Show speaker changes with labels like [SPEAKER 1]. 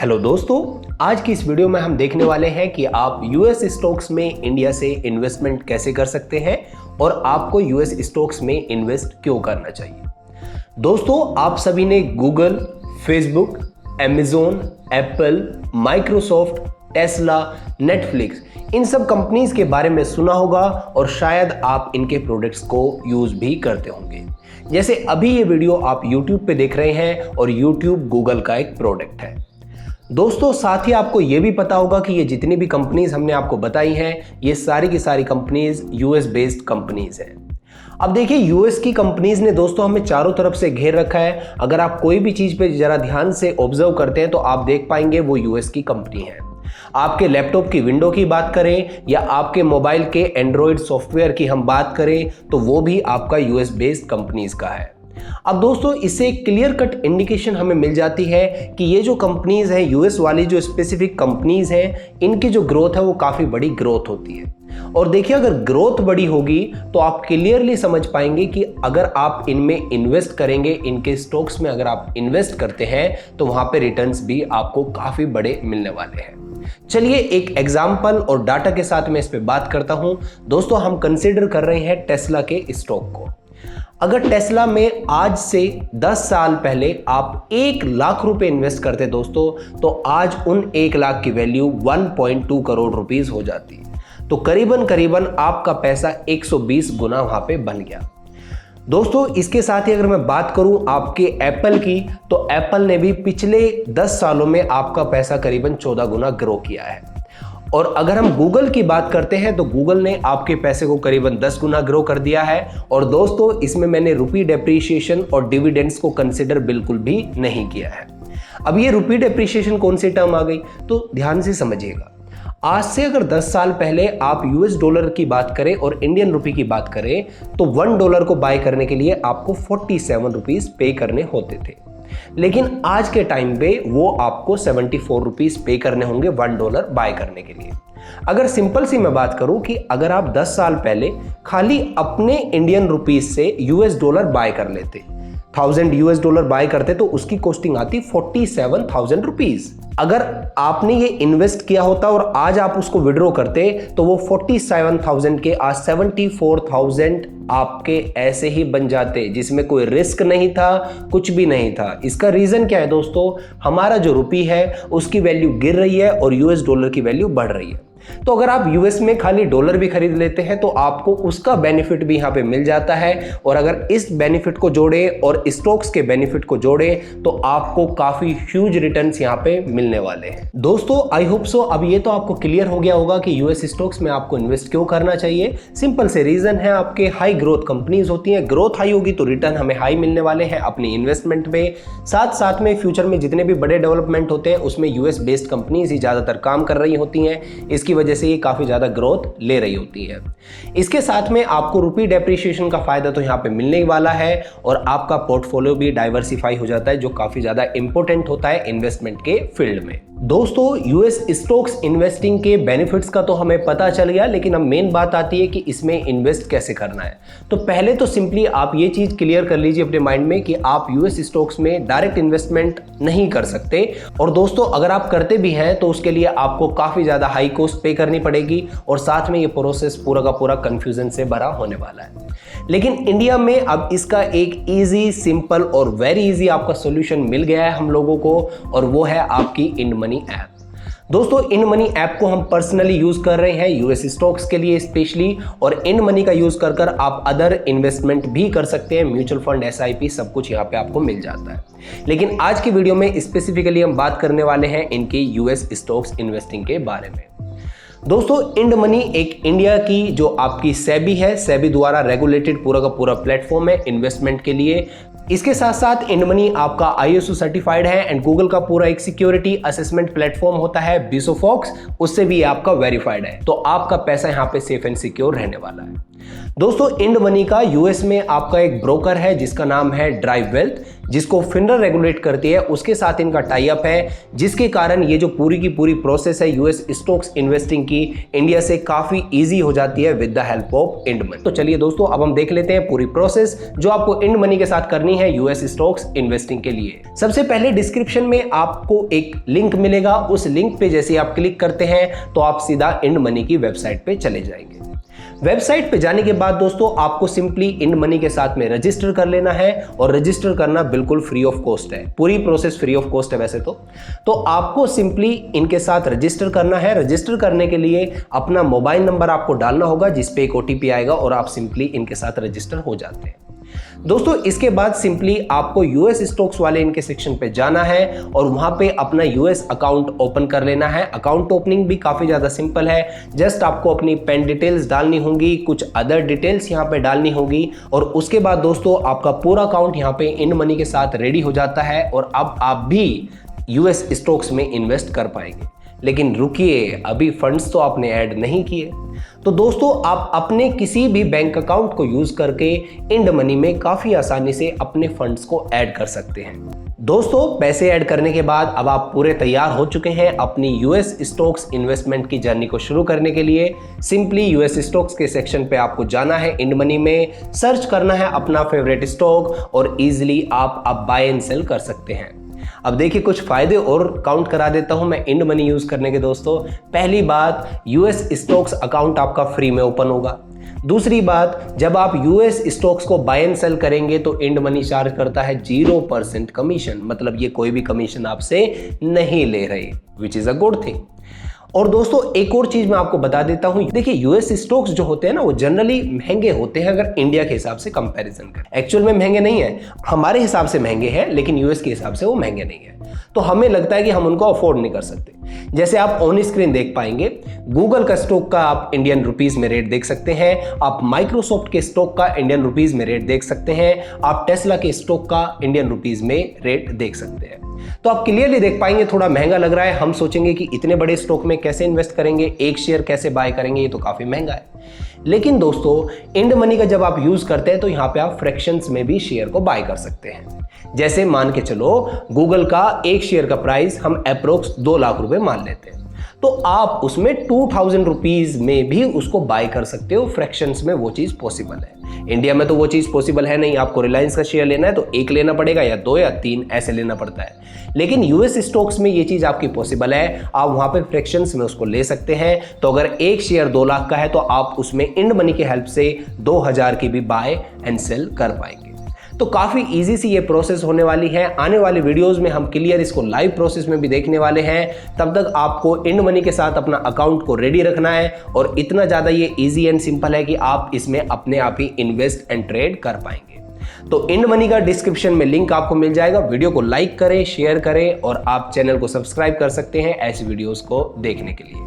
[SPEAKER 1] Hello दोस्तों, आज की इस वीडियो में हम देखने वाले हैं कि आप यूएस स्टॉक्स में इंडिया से इन्वेस्टमेंट कैसे कर सकते हैं और आपको यूएस स्टॉक्स में इन्वेस्ट क्यों करना चाहिए। दोस्तों, आप सभी ने Google, Facebook, Amazon, Apple, Microsoft, Tesla, Netflix इन सब कंपनीज के बारे में सुना होगा और शायद आप इनके प्रोडक्ट्स को यूज भी करते होंगे। जैसे अभी ये वीडियो आप YouTube पे देख रहे हैं और YouTube गूगल का एक प्रोडक्ट है। दोस्तों, साथ ही आपको ये भी पता होगा कि ये जितनी भी कंपनीज हमने आपको बताई हैं, ये सारी की सारी कंपनीज यूएस बेस्ड कंपनीज हैं। अब देखिए, यूएस की कंपनीज ने दोस्तों हमें चारों तरफ से घेर रखा है। अगर आप कोई भी चीज पे जरा ध्यान से ऑब्जर्व करते हैं तो आप देख पाएंगे वो यूएस की कंपनी है। आपके लैपटॉप की विंडो की बात करें या आपके मोबाइल के एंड्रॉयड सॉफ्टवेयर की हम बात करें तो वो भी आपका यूएस बेस्ड कंपनीज का है। अब दोस्तों, इससे एक क्लियर कट इंडिकेशन हमें मिल जाती है कि ये जो कंपनीज हैं, यूएस वाली जो स्पेसिफिक कंपनीज हैं, इनकी जो ग्रोथ है वो काफी बड़ी ग्रोथ होती है। और देखिए, अगर ग्रोथ बड़ी होगी तो आप क्लियरली समझ पाएंगे कि अगर आप इनमें इन्वेस्ट करेंगे, इनके स्टॉक्स में अगर आप इन्वेस्ट करते हैं तो वहां पे रिटर्न्स भी आपको काफी बड़े मिलने वाले हैं। चलिए एक एग्जांपल और डाटा के साथ मैं इस पे बात करता हूं। दोस्तों, हम कंसीडर कर रहे हैं टेस्ला के स्टॉक को। अगर टेस्ला में आज से 10 साल पहले आप 1 लाख रुपए इन्वेस्ट करते दोस्तों, तो आज उन 1 लाख की वैल्यू 1.2 करोड़ रुपीस हो जाती है। तो करीबन आपका पैसा 120 गुना वहां पे बन गया। दोस्तों, इसके साथ ही अगर मैं बात करूं आपके एप्पल की, तो एप्पल ने भी पिछले 10 सालों में आपका पैसा करीबन 14 गुना ग्रो किया है। और अगर हम गूगल की बात करते हैं तो गूगल ने आपके पैसे को करीबन 10 गुना ग्रो कर दिया है। और दोस्तों, इसमें मैंने रुपी डेप्रीशिएशन और डिविडेंड्स को कंसिडर बिल्कुल भी नहीं किया है। अब ये रुपी डेप्रीशिएशन कौन सी टर्म आ गई, तो ध्यान से समझिएगा। आज से अगर 10 साल पहले आप यूएस डॉलर की बात करें और इंडियन रुपी की बात करें तो $1 को बाय करने के लिए आपको 47 रुपीज पे करने होते थे। लेकिन आज के टाइम पे वो आपको 74 रुपीज पे करने होंगे $1 बाय करने के लिए। अगर सिंपल सी मैं बात करूं कि अगर आप 10 साल पहले खाली अपने इंडियन रुपीज से यूएस डॉलर बाय कर लेते, 1000 यूएस डॉलर बाय करते, तो उसकी कॉस्टिंग आती 47,000 रुपीज। अगर आपने ये इन्वेस्ट किया होता और आज आप उसको विड्रॉ करते तो वो 47,000 के आज 74,000 आपके ऐसे ही बन जाते, जिसमें कोई रिस्क नहीं था, कुछ भी नहीं था। इसका रीजन क्या है दोस्तों, हमारा जो रुपी है उसकी वैल्यू गिर रही है और यूएस डॉलर की वैल्यू बढ़ रही है। तो अगर आप यूएस में खाली डॉलर भी खरीद लेते हैं तो आपको उसका बेनिफिट भी यहां पे मिल जाता है। और अगर इस बेनिफिट को जोड़े और स्टॉक्स के बेनिफिट को जोड़े तो आपको काफी ह्यूज रिटर्न्स यहां पे मिलने वाले हैं। दोस्तों, आई होप सो अब ये तो आपको क्लियर हो गया होगा कि यूएस स्टॉक्स में आपको इन्वेस्ट क्यों करना चाहिए। सिंपल से रीजन है, आपके हाई ग्रोथ कंपनीज होती हैं, ग्रोथ हाई होगी तो रिटर्न हमें हाई मिलने वाले हैं अपनी इन्वेस्टमेंट में। साथ में फ्यूचर में जितने भी बड़े डेवलपमेंट होते हैं उसमें यूएस बेस्ड कंपनीज ही ज्यादातर काम कर रही होती हैं, इसकी वजह से ये काफी ज्यादा ग्रोथ ले रही होती है। इसके साथ में आपको रुपी डेप्रिसिएशन का फायदा तो यहां पे मिलने वाला है और आपका पोर्टफोलियो भी डाइवर्सिफाई हो जाता है, जो काफी ज्यादा इंपॉर्टेंट होता है इन्वेस्टमेंट के फील्ड में। दोस्तों, यूएस स्टॉक्स इन्वेस्टिंग के बेनिफिट्स का तो हमें पता चल गया, लेकिन अब मेन बात आती है कि इसमें इन्वेस्ट कैसे करना है। तो पहले तो सिंपली आप ये चीज क्लियर कर लीजिए अपने माइंड में कि आप यूएस स्टॉक्स में डायरेक्ट इन्वेस्टमेंट नहीं कर सकते। और दोस्तों, अगर आप करते भी हैं तो उसके लिए आपको काफी ज्यादा हाई कॉस्ट पे करनी पड़ेगी और साथ में ये प्रोसेस पूरा का पूरा कंफ्यूजन से भरा होने वाला है। लेकिन इंडिया में अब इसका एक इजी, सिंपल और वेरी इजी आपका सॉल्यूशन मिल गया है हम लोगों को, और वो है आपकी इनमनी ऐप। दोस्तों, इनमनी ऐप को हम पर्सनली यूज कर रहे हैं यूएस स्टॉक्स के लिए स्पेशली, और इनमनी का यूज कर आप अदर इन्वेस्टमेंट भी कर सकते हैं। म्यूचुअल फंड, एसआईपी सब कुछ यहाँ पे आपको मिल जाता है। लेकिन आज की वीडियो में स्पेसिफिकली हम बात करने वाले हैं इनके यूएस स्टॉक्स इन्वेस्टिंग के बारे में। दोस्तों, इंडमनी एक इंडिया की जो आपकी सेबी है, सेबी द्वारा रेगुलेटेड पूरा का पूरा प्लेटफॉर्म है इन्वेस्टमेंट के लिए। इसके साथ साथ इंडमनी आपका ISO सर्टिफाइड है एंड गूगल का पूरा एक सिक्योरिटी असेसमेंट प्लेटफॉर्म होता है BISOFOX, उससे भी आपका वेरीफाइड है। तो आपका पैसा यहाँ पे सेफ एंड सिक्योर रहने वाला है। दोस्तों, इंडमनी का यूएस में आपका एक ब्रोकर है जिसका नाम है ड्राइव वेल्थ। जिसको फिनरा रेगुलेट करती है, उसके साथ इनका टाई अप है, जिसके कारण ये जो पूरी की पूरी प्रोसेस है यूएस स्टॉक्स इन्वेस्टिंग की, इंडिया से काफी इजी हो जाती है with the help of INDmoney. तो चलिए दोस्तों, अब हम देख लेते हैं पूरी प्रोसेस जो आपको इंड मनी के साथ करनी है यूएस स्टॉक्स इन्वेस्टिंग के लिए। सबसे पहले डिस्क्रिप्शन में आपको एक लिंक मिलेगा, उस लिंक पे जैसे आप क्लिक करते हैं तो आप सीधा इंड मनी की वेबसाइट पे चले जाएंगे। वेबसाइट पे जाने के बाद दोस्तों आपको सिंपली इंड मनी के साथ में रजिस्टर कर लेना है, और रजिस्टर करना बिल्कुल फ्री ऑफ कॉस्ट है, पूरी प्रोसेस फ्री ऑफ कॉस्ट है वैसे तो आपको सिंपली इनके साथ रजिस्टर करना है। रजिस्टर करने के लिए अपना मोबाइल नंबर आपको डालना होगा, जिस पे एक ओटीपी आएगा और आप सिंपली इनके साथ रजिस्टर हो जाते हैं। दोस्तों इसके बाद सिंपली आपको यूएस स्टॉक्स वाले इनके सेक्शन पे जाना है और वहां पे अपना यूएस अकाउंट ओपन कर लेना है। अकाउंट ओपनिंग भी काफी ज्यादा सिंपल है, जस्ट आपको अपनी पेन डिटेल्स डालनी होंगी, कुछ अदर डिटेल्स यहाँ पे डालनी होगी, और उसके बाद दोस्तों आपका पूरा अकाउंट यहाँ पे इंड मनी के साथ रेडी हो जाता है और अब आप भी यूएस स्टॉक्स में इन्वेस्ट कर पाएंगे। लेकिन रुकिए, अभी फंड्स तो आपने ऐड नहीं किए। तो दोस्तों आप अपने किसी भी बैंक अकाउंट को यूज करके इंड मनी में काफी आसानी से अपने फंड्स को ऐड कर सकते हैं। दोस्तों पैसे ऐड करने के बाद अब आप पूरे तैयार हो चुके हैं अपनी यूएस स्टॉक्स इन्वेस्टमेंट की जर्नी को शुरू करने के लिए। सिंपली यूएस स्टॉक्स के सेक्शन पे आपको जाना है, इंड मनी में सर्च करना है अपना फेवरेट स्टॉक और इजीली आप अब बाय एंड सेल कर सकते हैं। अब देखिए कुछ फायदे और काउंट करा देता हूं मैं इंड मनी यूज करने के। दोस्तों पहली बात, यूएस स्टॉक्स अकाउंट आपका फ्री में ओपन होगा। दूसरी बात, जब आप यूएस स्टॉक्स को बाय एंड सेल करेंगे तो इंड मनी चार्ज करता है 0% कमीशन, मतलब ये कोई भी कमीशन आपसे नहीं ले रही, which is a good thing. और दोस्तों एक और चीज मैं आपको बता देता हूं, देखिए यूएस स्टॉक्स जो होते हैं ना वो जनरली महंगे होते हैं अगर इंडिया के हिसाब से कंपैरिजन करें। एक्चुअल में महंगे नहीं है, हमारे हिसाब से महंगे हैं, लेकिन यूएस के हिसाब से वो महंगे नहीं है। तो हमें लगता है कि हम उनको अफोर्ड नहीं कर सकते। जैसे आप ऑन स्क्रीन देख पाएंगे, गूगल का स्टॉक का आप इंडियन रुपीज में रेट देख सकते हैं, आप माइक्रोसॉफ्ट के स्टॉक का इंडियन रुपीज में रेट देख सकते हैं, आप टेस्ला के स्टॉक का इंडियन रुपीज में रेट देख सकते हैं। तो आप क्लियरली देख पाएंगे थोड़ा महंगा लग रहा है। हम सोचेंगे कि इतने बड़े स्टॉक में कैसे इन्वेस्ट करेंगे, एक शेयर कैसे बाय करेंगे, ये तो काफी महंगा है। लेकिन दोस्तों इंड मनी का जब आप यूज करते हैं तो यहां पे आप फ्रैक्शंस में भी शेयर को बाय कर सकते हैं। जैसे मान के चलो गूगल का एक शेयर का प्राइस हम अप्रोक्स 2 लाख रुपए मान लेते हैं, तो आप उसमें 2000 रुपीज में भी उसको बाय कर सकते हो। फ्रैक्शंस में वो चीज पॉसिबल है, इंडिया में तो वो चीज पॉसिबल है नहीं। आपको रिलायंस का शेयर लेना है तो 1 लेना पड़ेगा या 2 या 3 ऐसे लेना पड़ता है। लेकिन यूएस स्टॉक्स में ये चीज आपकी पॉसिबल है, आप वहां पे फ्रैक्शंस में उसको ले सकते हैं। तो अगर एक शेयर 2 लाख का है तो आप उसमें इंड मनी की हेल्प से 2000 की भी बाय एंड सेल कर पाएंगे। तो काफी इजी सी ये प्रोसेस होने वाली है। आने वाले वीडियोस में हम क्लियर इसको लाइव प्रोसेस में भी देखने वाले हैं। तब तक आपको इंड मनी के साथ अपना अकाउंट को रेडी रखना है, और इतना ज्यादा ये इजी एंड सिंपल है कि आप इसमें अपने आप ही इन्वेस्ट एंड ट्रेड कर पाएंगे। तो इंड मनी का डिस्क्रिप्शन में लिंक आपको मिल जाएगा। वीडियो को लाइक करें, शेयर करें, और आप चैनल को सब्सक्राइब कर सकते हैं ऐसी वीडियोस को देखने के लिए।